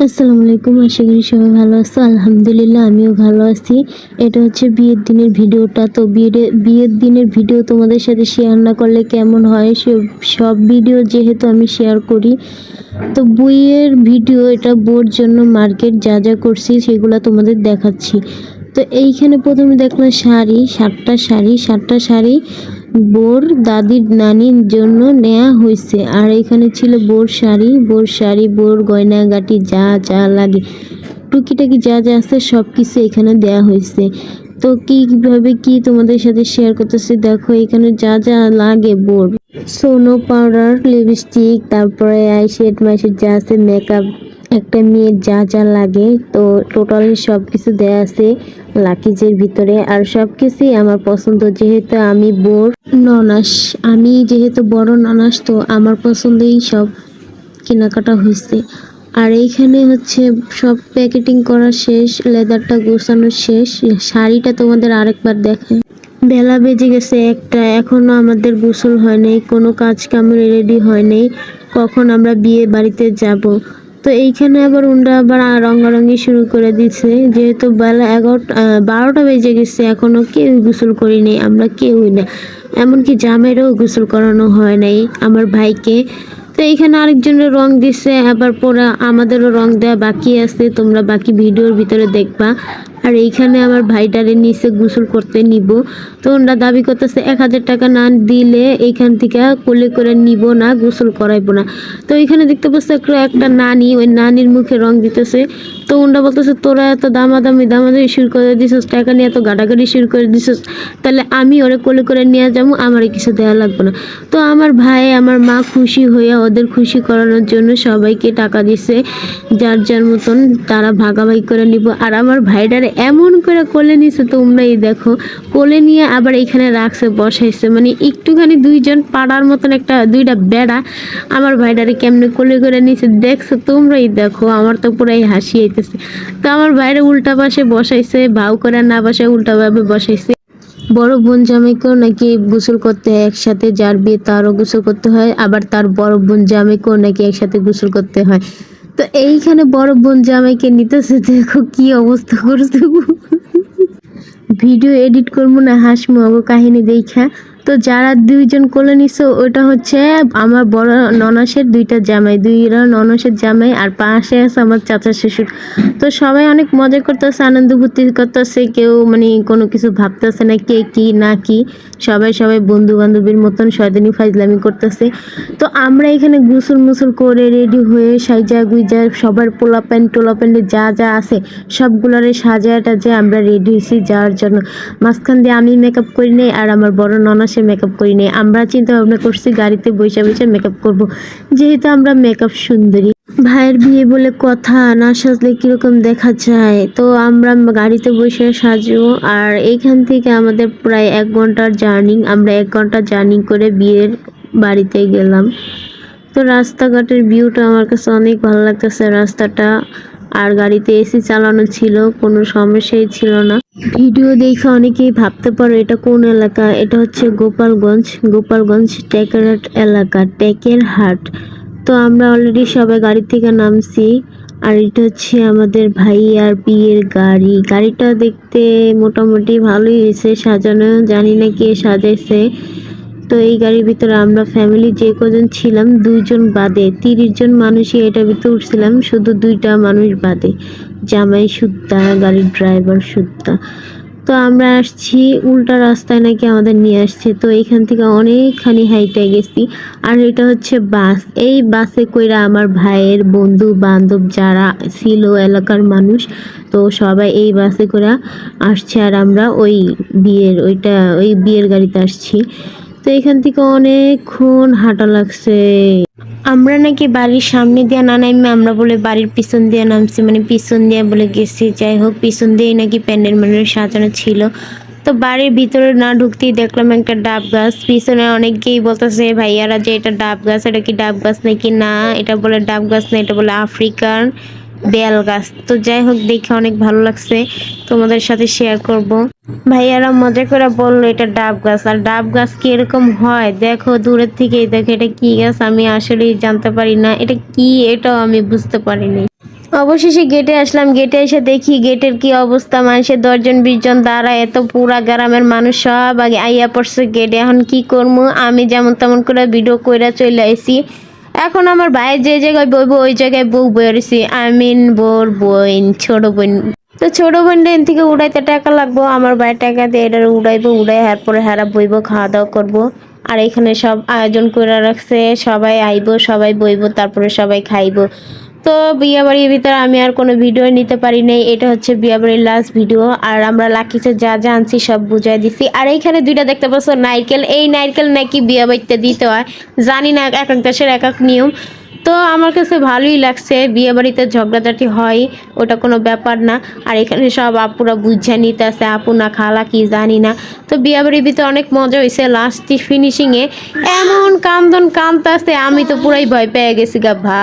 আসসালামু আলাইকুম। আশা করি সবাই ভালো আছো। আলহামদুলিল্লাহ আমিও ভালো আছি। এটা হচ্ছে বিয়ের দিনের ভিডিওটা। তো বিয়ের দিনের ভিডিও তোমাদের সাথে শেয়ার না করলে কেমন হয়? সব ভিডিও যেহেতু আমি শেয়ার করি, তো বইয়ের ভিডিও এটা বোর জন্য মার্কেট যা যা করছি সেগুলো তোমাদের দেখাচ্ছি। তো এইখানে প্রথমে দেখলাম সাতটা শাড়ি বোর দাদির নানির জন্য নেওয়া হয়েছে। আর এখানে ছিল বোর শাড়ি বোর গয়নাগাটি যা যা লাগে, টুকিটাকি যা যা আছে সব কিছু এখানে দেয়া হয়েছে। তো কিভাবে কি তোমাদের সাথে শেয়ার করতেছি দেখো। এখানে যা যা লাগে বোর সোনো পাউডার লিপস্টিক, তারপরে আইশ্যাড মাইশ্যাড যা আছে, মেকআপ, একটা মেয়ের যা যা লাগে, তো টোটালি সব কিছু দেয়া আছে লাকিজের ভিতরে। আর সব কিছুই আমার পছন্দ, যেহেতু আমি যেহেতু বড় ননাস, তো আমার পছন্দেই সব কেনাকাটা হয়েছে। আর এইখানে হচ্ছে সব প্যাকেটিং করা শেষ, লেদারটা গোছানো শেষ। শাড়িটা তোমাদের আরেকবার দেখায়। বেলা বেজে গেছে একটা, এখনো আমাদের গোসল হয় নাই, কোনো কাজ কামে রেডি হয় নাই, কখন আমরা বিয়ে বাড়িতে যাব। তো এইখানে আবার উন্ডা আবার রঙারঙি শুরু করে দিচ্ছে, যেহেতু বেলা 12টা বেজে গেছে, এখনো কেউ গোসল করিনি, আমরা কেউই না, এমনকি জামাইরও গোসল করানো হয় নাই আমার ভাইকে। তো এইখানে আরেকজনের রং দিচ্ছে, আবার পরে আমাদেরও রং দেওয়া বাকি আছে, তোমরা বাকি ভিডিওর ভিতরে দেখবা। আর এইখানে আমার ভাইটারে নিচে গোসল করতে নিব, তো ওনারা দাবি করতেছে 1000 টাকা না দিলে এইখান থেকে কোলে করে নিব না, গোসল করাইবো না। তো এইখানে দেখতে পাচ্ছ একটা নানি, ওই নানির মুখে রং দিতেছে। তো ওনারা বলতেছে তোরা এত দামাদামি শুরু করে দিছিস, টাকা নিয়ে এত গাড়াগাড়ি শুরু করে দিছিস, তাহলে আমি ওরে কোলে করে নিয়ে যাবো, আমার কিছু দেওয়া লাগবে না। তো আমার ভাই আমার মা খুশি হইয়া ওদের খুশি করানোর জন্য সবাইকে টাকা দিছে, যার যার মতন তারা ভাগাভাগি করে নিব। আর আমার ভাইটারে এমন করে কোলে নিছে, তোমরাই দেখো, কোলে নিয়ে আবার এখানে রাখছে, বসাইছে, মানে একটুখানি দুইজন পাড়ার মতন দুইটা বেড়া আমার ভাইটারে কেমনে কোলে করে নিছে দেখছো, তোমরাই দেখো, আমার তো পুরাই হাসি আইতেছে। তো আমার ভাইরে উল্টা পাশে বসাইছে, ভাও করে না বসায় উল্টাভাবে বসাইছে। বড় বোন জামাইকেও নাকি গোসল করতে হয় একসাথে, যার বিয়ে তারও গোসল করতে হয়, আবার তার বড় বোন জামাইকেও নাকি একসাথে গোসল করতে হয়। তো এইখানে বড় বোন জামাইকে নিতেছে, দেখো কি অবস্থা করছে। ভিডিও এডিট করবো না, হাসমু আগো কাহিনী দেখা। তো যারা দুইজন কোলে নিছে ওটা হচ্ছে আমার বড় ননাসের দুইটা ননাসের জামাই, আর পাশে আছে আমার চাচা শ্বশুর। তো সবাই অনেক মজা করতেছে, আনন্দ ফুর্তি করতেছে, কেউ মানে কোনো কিছু ভাবতেছে না কে কি না কি, সবাই বন্ধু বান্ধবীর মতন শয়তানি ফাইজলামি করতেছে। তো আমরা এখানে গোসল মুসল করে রেডি হয়ে সাইজা গুইজা সবার টোলা প্যান্টে যা যা আছে সবগুলোরে সাজায় টাজায় আমরা রেডি হয়েছি যাওয়ার জন্য। মাঝখান দিয়ে আমি মেকআপ করি নাই, আর আমার বড় ননাসে মেকআপ করি নাই। আমরা চিন্তা ভাবনা করছি গাড়িতে বসে বসে মেকআপ করব, যেহেতু আমরা মেকআপ সুন্দরী। ভাইয়ের বিয়ে বলে কথা, না সাজলে কিরকম দেখা যায়। তো আমরা গাড়িতে বসে সাজবো। আর এইখান থেকে আমাদের প্রায় 1 ঘন্টার জার্নি, আমরা 1 ঘন্টা জার্নি করে বিয়ের বাড়িতে গেলাম। তো রাস্তাঘাটের ভিউটা আমার কাছে অনেক ভালো লাগতেছে, রাস্তাটা। আর গাড়িতে এসি চালানো ছিল, কোনো সমস্যাই ছিল না। ভিডিও দেখে অনেকেই ভাবতে পারো এটা কোন এলাকা, এটা হচ্ছে গোপালগঞ্জ টেকেরহাট এলাকা, টেকেরহাট। তো আমরা অলরেডি সবাই গাড়ি থেকে নামছি। আর এটা হচ্ছে আমাদের ভাই আর বিয়ের গাড়িটা দেখতে মোটামুটি ভালোই হয়েছে সাজানো, জানি না কে সাজাইছে। তো এই গাড়ির ভিতরে আমরা ফ্যামিলি যে কজন ছিলাম, 2 জন বাদে 30 জন মানুষই এটার ভিতরে উঠছিলাম, শুধু 2টা মানুষ বাদে, জামাই সুদ্ধা, গাড়ির ড্রাইভার সুদ্ধা। তো আমরা আসছি উল্টা রাস্তায়, নাকি আমাদের নিয়ে আসছে। তো এখান থেকে অনেকখানি হাইটে গেছি। আর এটা হচ্ছে বাস, এই বাসে কইরা আমার ভাইয়ের বন্ধু বান্ধব যারা ছিল এলাকার মানুষ, তো সবাই এই বাসে করে আসছে। আর আমরা ওই বিয়ের গাড়িতে আসছি। তো এখান থেকে অনেকক্ষণ হাঁটা লাগছে। আমরা নাকি বাড়ির সামনে দিয়ে না নামে আমরা বলে বাড়ির পিছন দিয়ে নামছি, মানে পিছন দিয়ে বলে গেছি। যাই হোক, পিছন দিয়েই নাকি প্যান্ডেল সাজানো ছিল। তো বাড়ির ভিতরে না ঢুকতেই দেখলাম একটা ডাব গাছ, পিছনে অনেকেই বলতেছে ভাইয়ারা যে এটা ডাব গাছ, এটা কি ডাব গাছ নাকি, না এটা বলে ডাব গাছ না, এটা বলে আফ্রিকান বেল গাছ। তো যাই হোক, দেখে অনেক ভালো লাগছে, তোমাদের সাথে শেয়ার করব। ভাইয়ারা মজা করে বললো এটা ডাব গাছ। আর ডাব গাছ কি এরকম হয় দেখো, দূরের থেকেই দেখো, এটা কি গাছ আমি আসলেই জানতে পারি না, এটা কি এটাও আমি বুঝতে পারিনি। অবশেষে গেটে আসলাম। গেটে এসে দেখি গেটের কি অবস্থা, মানুষের 10-20 জন দ্বারা এত পুরা গ্রামের মানুষ সব আগে আইয়া পড়ছে গেটে। এখন কি করবো, আমি যেমন তেমন করে ভিডিও কইরা চলে আইছি। এখন আমার ভাই যে জায়গায় বইবো ওই জায়গায় বউ বয়ে রয়েছি, আই মিন বোর বোন, ছোট বোন। তো ছোট বোন এখান থেকে উড়াইতে টাকা লাগবো, আমার ভাই টাকা দিয়ে এটা উড়াইবো, উড়াই পরে হারা বইবো, খাওয়া দাওয়া করবো। আর এখানে সব আয়োজন করে রাখছে, সবাই আইবো, সবাই বইবো, তারপরে সবাই খাইবো। তো বিয়ে বাড়ির ভিতরে আমি আর কোনো ভিডিও নিতে পারি নাই, এটা হচ্ছে বিয়ে বাড়ির লাস্ট ভিডিও। আর আমরা লাকিতে যা যা আনছি সব বুঝাই দিছি। আর এইখানে দুইটা দেখতে পাচ্ছ নারকেল, এই নারকেল নাকি বিয়ে বাড়িতে দিতে হয়, জানি না, এক এক দেশের এক এক নিয়ম। তো আমার কাছে ভালোই লাগছে, বিয়ে বাড়িতে ঝগড়াঝাটি হয় ওটা কোনো ব্যাপার না। আর এখানে সব আপুরা বুঝা নিতে আছে, আপু না খালা কি জানি না। তো বিয়ে বাড়ির ভিতরে অনেক মজা হয়েছে, লাস্ট ফিনিশিংয়ে এমন কান্দন কান্দতে আছে, আমি তো পুরাই ভয় পেয়ে গেছি গা ভাই।